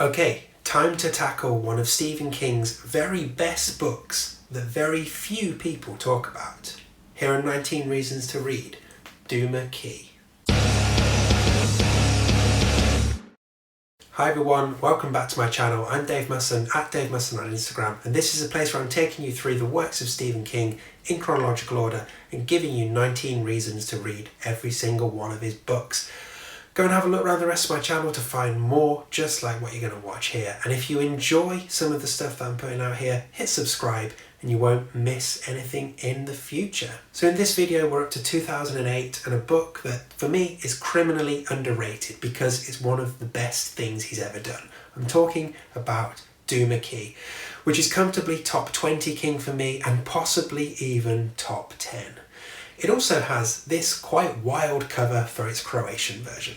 Okay, time to tackle one of Stephen King's very best books that very few people talk about. Here are 19 reasons to read Duma Key. Hi everyone, welcome back to my channel. I'm Dave Musson, at Dave Musson on Instagram, and this is a place where I'm taking you through the works of Stephen King in chronological order and giving you 19 reasons to read every single one of his books. Go and have a look around the rest of my channel to find more just like what you're going to watch here. And if you enjoy some of the stuff that I'm putting out here, hit subscribe and you won't miss anything in the future. So in this video we're up to 2008 and a book that for me is criminally underrated because it's one of the best things he's ever done. I'm talking about Duma Key, which is comfortably top 20 King for me and possibly even top 10. It also has this quite wild cover for its Croatian version.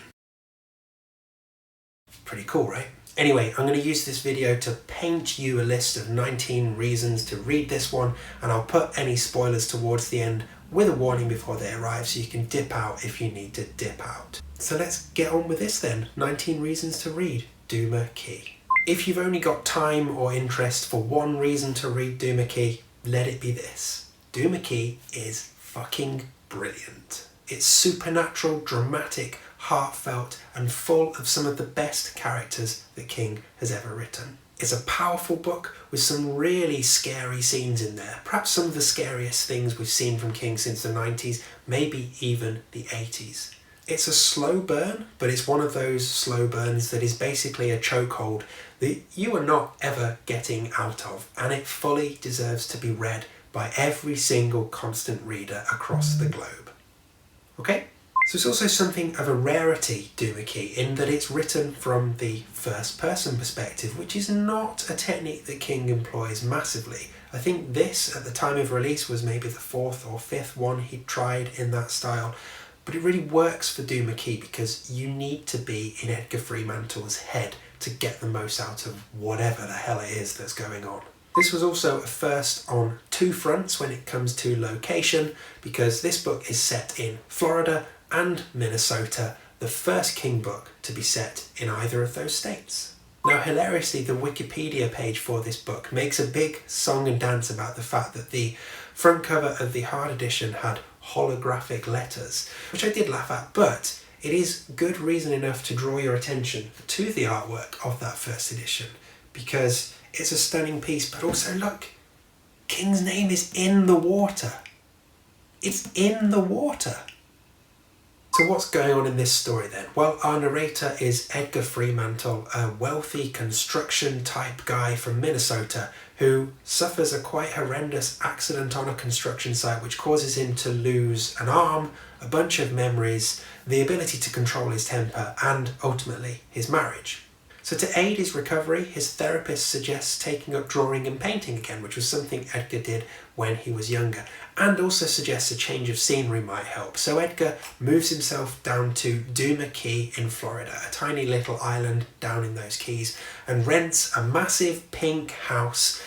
Pretty cool, right? Anyway, I'm going to use this video to paint you a list of 19 reasons to read this one, and I'll put any spoilers towards the end with a warning before they arrive so you can dip out if you need to dip out. So let's get on with this then. 19 reasons to read Duma Key. If you've only got time or interest for one reason to read Duma Key, let it be this. Duma Key is fucking brilliant. It's supernatural, dramatic, heartfelt and full of some of the best characters that King has ever written. It's a powerful book with some really scary scenes in there, perhaps some of the scariest things we've seen from King since the 90s, maybe even the 80s. It's a slow burn, but it's one of those slow burns that is basically a chokehold that you are not ever getting out of, and it fully deserves to be read by every single constant reader across the globe. Okay? So it's also something of a rarity, Duma Key, in that it's written from the first person perspective, which is not a technique that King employs massively. I think this, at the time of release, was maybe the fourth or fifth one he'd tried in that style. But it really works for Duma Key because you need to be in Edgar Fremantle's head to get the most out of whatever the hell it is that's going on. This was also a first on two fronts when it comes to location, because this book is set in Florida and Minnesota, the first King book to be set in either of those states. Now hilariously, the Wikipedia page for this book makes a big song and dance about the fact that the front cover of the hard edition had holographic letters, which I did laugh at, but it is good reason enough to draw your attention to the artwork of that first edition, because it's a stunning piece, but also look, King's name is in the water. It's in the water. So what's going on in this story then? Well, our narrator is Edgar Fremantle, a wealthy construction type guy from Minnesota who suffers a quite horrendous accident on a construction site which causes him to lose an arm, a bunch of memories, the ability to control his temper, and ultimately his marriage. So to aid his recovery, his therapist suggests taking up drawing and painting again, which was something Edgar did when he was younger, and also suggests a change of scenery might help. So Edgar moves himself down to Duma Key in Florida, a tiny little island down in those keys, and rents a massive pink house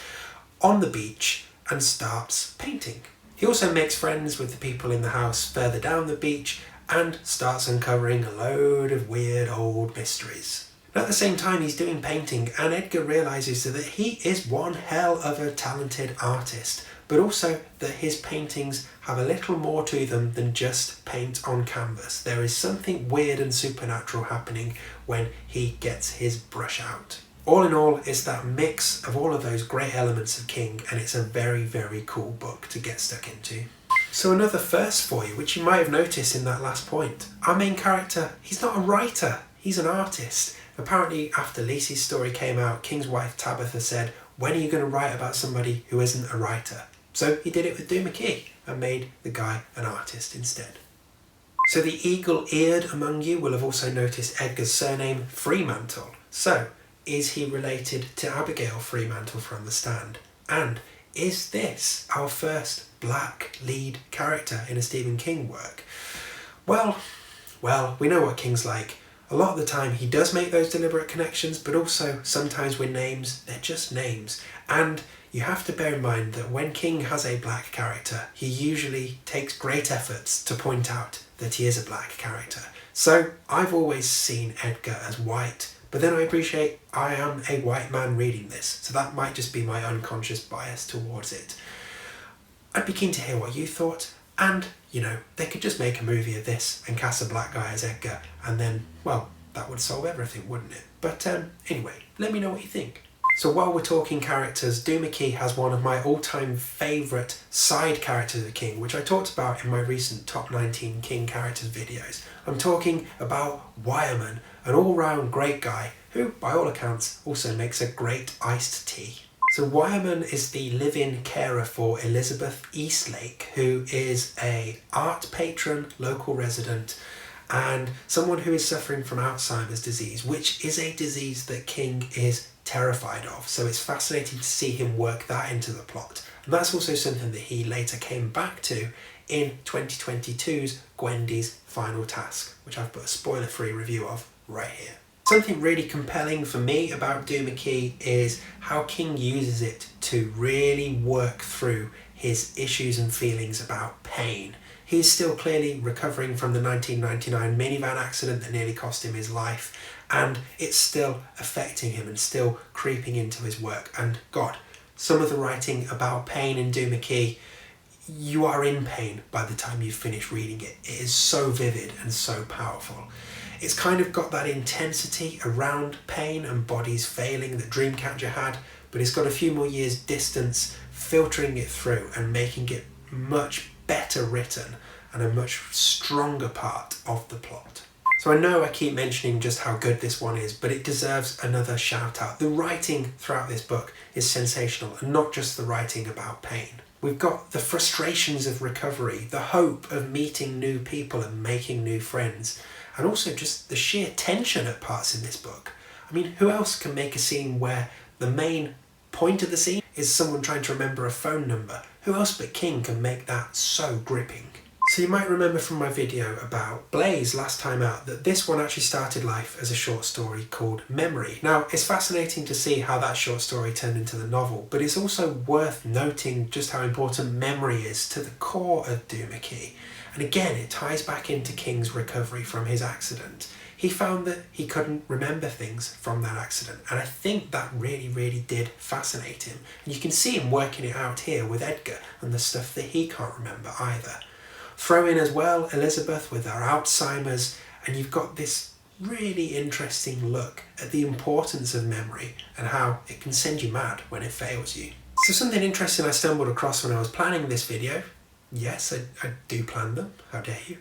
on the beach and starts painting. He also makes friends with the people in the house further down the beach and starts uncovering a load of weird old mysteries. At the same time he's doing painting, and Edgar realises that he is one hell of a talented artist, but also that his paintings have a little more to them than just paint on canvas. There is something weird and supernatural happening when he gets his brush out. All in all, it's that mix of all of those great elements of King, and it's a very, very cool book to get stuck into. So another first for you, which you might have noticed in that last point. Our main character, he's not a writer, he's an artist. Apparently, after Lisey's story came out, King's wife Tabitha said, when are you going to write about somebody who isn't a writer? So he did it with Duma Key and made the guy an artist instead. So the eagle-eared among you will have also noticed Edgar's surname Fremantle. So is he related to Abigail Fremantle from The Stand? And is this our first black lead character in a Stephen King work? Well, we know what King's like. A lot of the time he does make those deliberate connections, but also sometimes with names, they're just names. And you have to bear in mind that when King has a black character, he usually takes great efforts to point out that he is a black character. So I've always seen Edgar as white, But then I appreciate I am a white man reading this, so that might just be my unconscious bias towards it. I'd be keen to hear what you thought, and, you know, they could just make a movie of this and cast a black guy as Edgar, and then, well, that would solve everything, wouldn't it? But anyway, let me know what you think. So while we're talking characters, Duma Key has one of my all-time favourite side characters of King, which I talked about in my recent Top 19 King Characters videos. I'm talking about Wireman, an all-round great guy who, by all accounts, also makes a great iced tea. So Wireman is the live-in carer for Elizabeth Eastlake, who is a art patron, local resident, and someone who is suffering from Alzheimer's disease, which is a disease that King is terrified of. So it's fascinating to see him work that into the plot. And that's also something that he later came back to in 2022's Gwendy's Final Task, which I've put a spoiler-free review of right here. Something really compelling for me about Duma Key is how King uses it to really work through his issues and feelings about pain. He's still clearly recovering from the 1999 minivan accident that nearly cost him his life, and it's still affecting him and still creeping into his work. And God, some of the writing about pain in Duma Key, you are in pain by the time you finish reading it. It is so vivid and so powerful. It's kind of got that intensity around pain and bodies failing that Dreamcatcher had, but it's got a few more years distance filtering it through and making it much better written and a much stronger part of the plot. So I know I keep mentioning just how good this one is, but it deserves another shout out. The writing throughout this book is sensational, and not just the writing about pain. We've got the frustrations of recovery, the hope of meeting new people and making new friends, and also just the sheer tension at parts in this book. I mean, who else can make a scene where the main point of the scene is someone trying to remember a phone number? Who else but King can make that so gripping? So you might remember from my video about Blaze last time out that this one actually started life as a short story called Memory. Now, it's fascinating to see how that short story turned into the novel, but it's also worth noting just how important memory is to the core of Duma Key. And again, it ties back into King's recovery from his accident. He found that he couldn't remember things from that accident, and I think that really did fascinate him. And you can see him working it out here with Edgar and the stuff that he can't remember either. Throw in as well Elizabeth with her Alzheimer's, and you've got this really interesting look at the importance of memory and how it can send you mad when it fails you. So something interesting I stumbled across when I was planning this video. Yes, I do plan them, how dare you.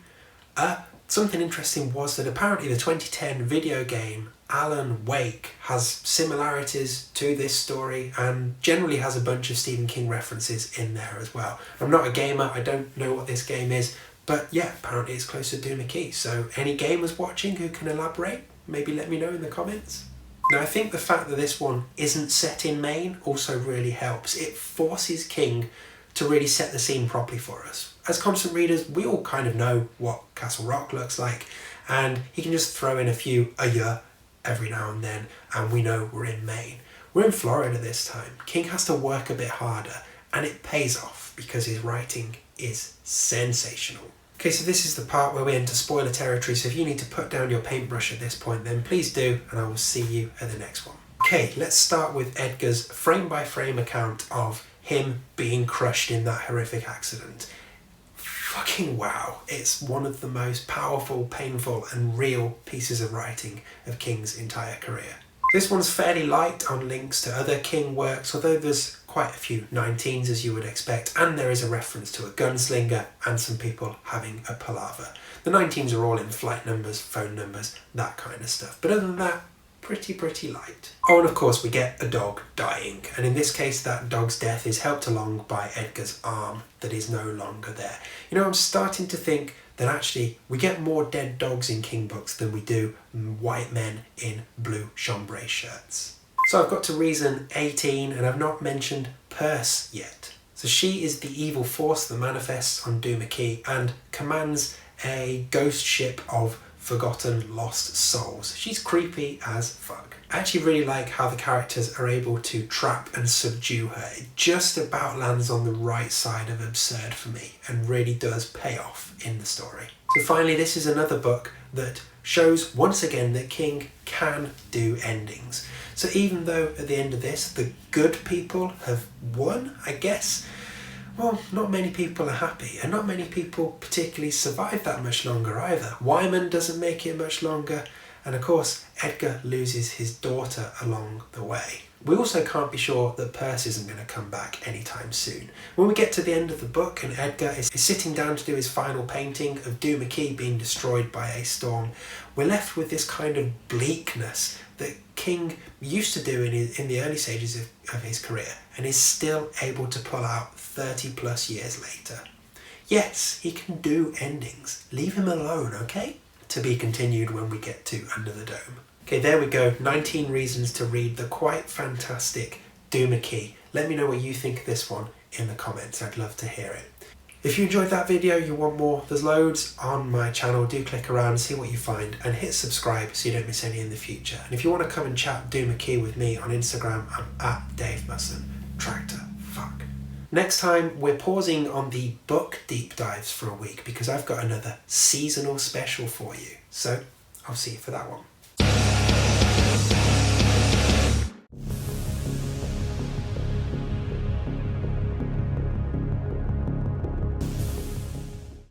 Something interesting was that apparently the 2010 video game Alan Wake has similarities to this story and generally has a bunch of Stephen King references in there as well. I'm not a gamer, I don't know what this game is, but yeah, apparently it's close to Duma Key. So any gamers watching who can elaborate, maybe let me know in the comments. Now I think the fact that this one isn't set in Maine also really helps. It forces King to really set the scene properly for us. As constant readers, we all kind of know what Castle Rock looks like, and he can just throw in a few a year every now and then, and we know we're in Maine. We're in Florida this time. King has to work a bit harder, and it pays off because his writing is sensational. Okay, so this is the part where we enter spoiler territory, so if you need to put down your paintbrush at this point, then please do, and I will see you at the next one. Okay, let's start with Edgar's frame-by-frame account of him being crushed in that horrific accident. Fucking wow, it's one of the most powerful, painful and real pieces of writing of King's entire career. This one's fairly light on links to other King works, although there's quite a few 19s as you would expect, and there is a reference to a gunslinger and some people having a palaver. The 19s are all in flight numbers, phone numbers, that kind of stuff, but other than that, pretty light. Oh, and of course we get a dog dying, and in this case that dog's death is helped along by Edgar's arm that is no longer there. You know, I'm starting to think that actually we get more dead dogs in King books than we do white men in blue chambray shirts. So I've got to reason 18, and I've not mentioned Perse yet. So she is the evil force that manifests on Duma Key and commands a ghost ship of forgotten lost souls. She's creepy as fuck. I actually really like how the characters are able to trap and subdue her. It just about lands on the right side of absurd for me and really does pay off in the story. So finally, this is another book that shows once again that King can do endings. So even though at the end of this, the good people have won, I guess, well, not many people are happy, and not many people particularly survive that much longer either. Wyman doesn't make it much longer, and of course, Edgar loses his daughter along the way. We also can't be sure that Percy isn't going to come back anytime soon. When we get to the end of the book and Edgar is sitting down to do his final painting of Duma Key being destroyed by a storm, we're left with this kind of bleakness that King used to do in the early stages of his career and is still able to pull out 30 plus years later. Yes, he can do endings. Leave him alone, okay? To be continued when we get to Under the Dome. Okay, there we go. 19 reasons to read the quite fantastic Duma Key. Let me know what you think of this one in the comments. I'd love to hear it. If you enjoyed that video, you want more, there's loads on my channel. Do click around, see what you find, and hit subscribe so you don't miss any in the future. And if you want to come and chat Duma Key with me on Instagram, I'm at Dave Musson. Tractor fuck. Next time, we're pausing on the book deep dives for a week because I've got another seasonal special for you. So I'll see you for that one.